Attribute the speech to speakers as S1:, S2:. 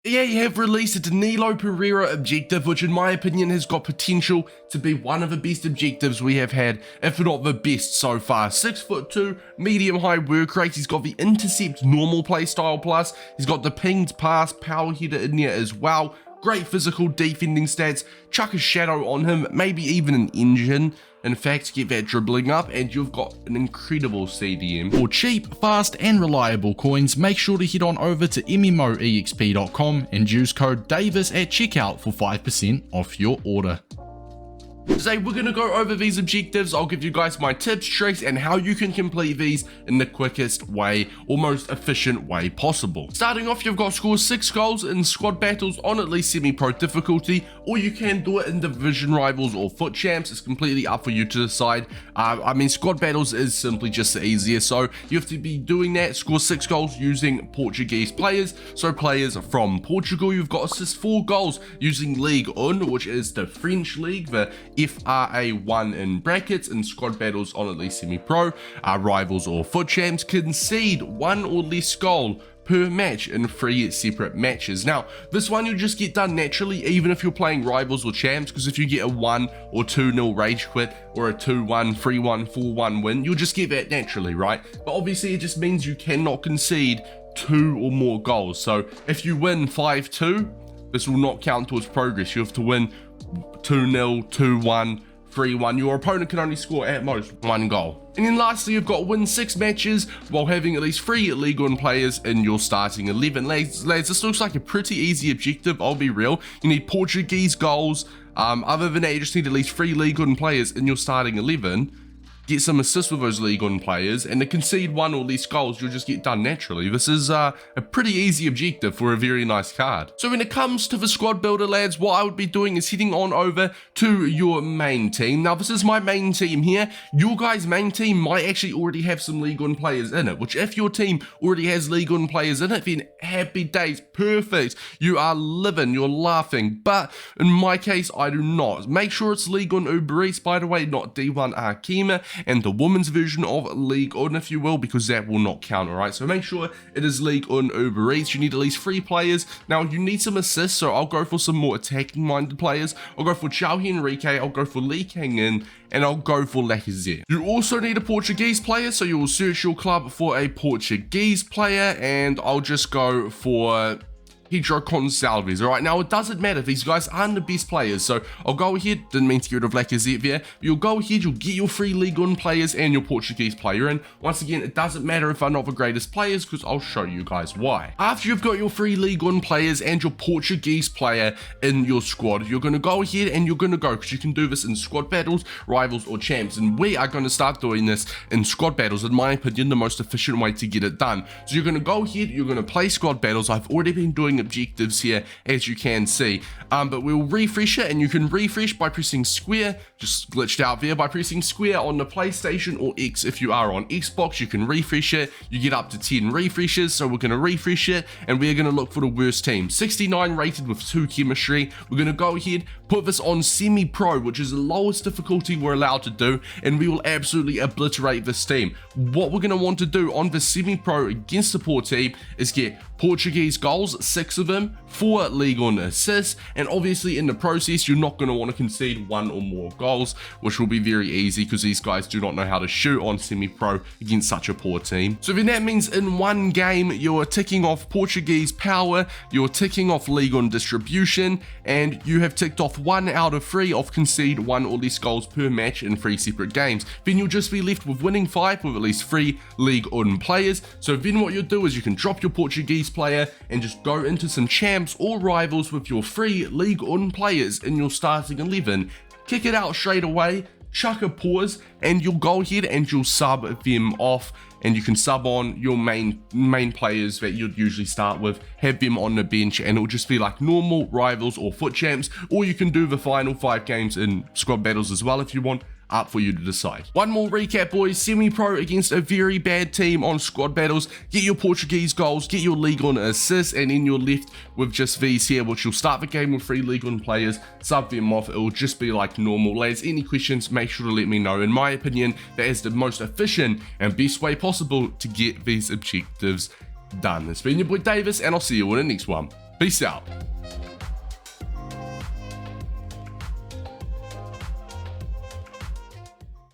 S1: EA have released a Danilo Pereira objective, which in my opinion has got potential to be one of the best objectives we have had, if not the best so far. 6'2", medium high work rate. He's got the intercept normal playstyle plus. He's got the pinged pass power header in there as well. Great physical defending stats. Chuck a shadow on him, maybe even an engine. In fact, get that dribbling up and you've got an incredible CDM.
S2: For cheap, fast and reliable coins, make sure to head on over to MMOEXP.com and use code DAVIS at checkout for 5% off your order.
S1: Today we're going to go over these objectives. I'll give you guys my tips, tricks, and how you can complete these in the quickest way or most efficient way possible. Starting off, you've got score 6 goals in squad battles on at least semi-pro difficulty, or you can do it in division rivals or foot champs. It's completely up for you to decide. I mean, squad battles is simply just the easier, so you have to be doing that. Score 6 goals using Portuguese players, so players from Portugal. You've got assist 4 goals using Ligue 1, which is the French league, the FRA1 in brackets, in squad battles on at least semi-pro, rivals or foot champs. Concede 1 or less goal per match in 3 separate matches. Now, this one you'll just get done naturally, even if you're playing rivals or champs, because if you get a 1 or 2-0 rage quit, or a 2-1, 3-1, 4-1 win, you'll just get that naturally, right? But obviously it just means you cannot concede 2 or more goals. So if you win 5-2, this will not count towards progress. You have to win 2-0, 2-1, 3-1. Your opponent can only score at most 1 goal. And then lastly, you've got win 6 matches while having at least 3 Ligue 1 players in your starting 11. Lads, this looks like a pretty easy objective, I'll be real. You need Portuguese goals. Other than that, you just need at least 3 Ligue 1 players in your starting 11. Get some assists with those Ligue 1 players, and to concede 1 or less goals, you'll just get done naturally. This is a pretty easy objective for a very nice card. So when it comes to the squad builder, lads, what I would be doing is heading on over to your main team. Now, this is my main team here. Your guys' main team might actually already have some Ligue 1 players in it, which if your team already has Ligue 1 players in it, then happy days, perfect. You are living, you're laughing. But in my case, I do not. Make sure it's Ligue 1 Uber Eats, by the way, not D1 Arkema, and the women's version of Ligue 1, if you will, because that will not count, alright? So make sure it is Ligue 1 Uber Eats. You need at least 3 players. Now, you need some assists, so I'll go for some more attacking-minded players. I'll go for Chao Henrique, I'll go for Lee Kang-in, and I'll go for Lacazette. You also need a Portuguese player, so you will search your club for a Portuguese player, and I'll just go for Pedro Gonçalves. Alright, now it doesn't matter if these guys aren't the best players, so I'll go ahead, didn't mean to get rid of Lacazette there, but you'll go ahead, you'll get your 3 Ligue 1 players and your Portuguese player, and once again, it doesn't matter if they're not the greatest players, because I'll show you guys why. After you've got your 3 Ligue 1 players and your Portuguese player in your squad, you're going to go ahead and you're going to go, because you can do this in squad battles, rivals, or champs, and we are going to start doing this in squad battles, in my opinion, the most efficient way to get it done. So you're going to go ahead, you're going to play squad battles. I've already been doing objectives here, as you can see, but we'll refresh it, and you can refresh by pressing square, just glitched out there, by pressing square on the PlayStation, or X if you are on Xbox. You can refresh it, you get up to 10 refreshes, so we're going to refresh it, and we're going to look for the worst team. 69 rated with 2 chemistry. We're going to go ahead, put this on semi-pro, which is the lowest difficulty we're allowed to do, and we will absolutely obliterate this team. What we're going to want to do on the semi-pro against the poor team is get Portuguese goals, 6 of them, 4 Ligue 1 assists, and obviously in the process you're not going to want to concede 1 or more goals, which will be very easy because these guys do not know how to shoot on semi-pro against such a poor team. So then that means in one game you're ticking off Portuguese power, you're ticking off Ligue 1 distribution, and you have ticked off 1 out of 3 of concede 1 or less goals per match in 3 separate games. Then you'll just be left with winning 5 with at least 3 Ligue 1 players. So then what you'll do is you can drop your Portuguese player and just go into some champs or rivals with your 3 Ligue 1 players in your starting 11, kick it out straight away, chuck a pause, and you'll go ahead and you'll sub them off, and you can sub on your main players that you'd usually start with, have them on the bench, and it'll just be like normal rivals or foot champs, or you can do the final 5 games in squad battles as well if you want. Up for you to decide. One more recap, boys. Semi-pro against a very bad team on squad battles. Get your Portuguese goals, get your Ligue 1 assists, and then you're left with just these here, which you'll start the game with 3 Ligue 1 players, sub them off. It will just be like normal. Lads, any questions, make sure to let me know. In my opinion, that is the most efficient and best way possible to get these objectives done. It's been your boy Davis, and I'll see you in the next one. Peace out.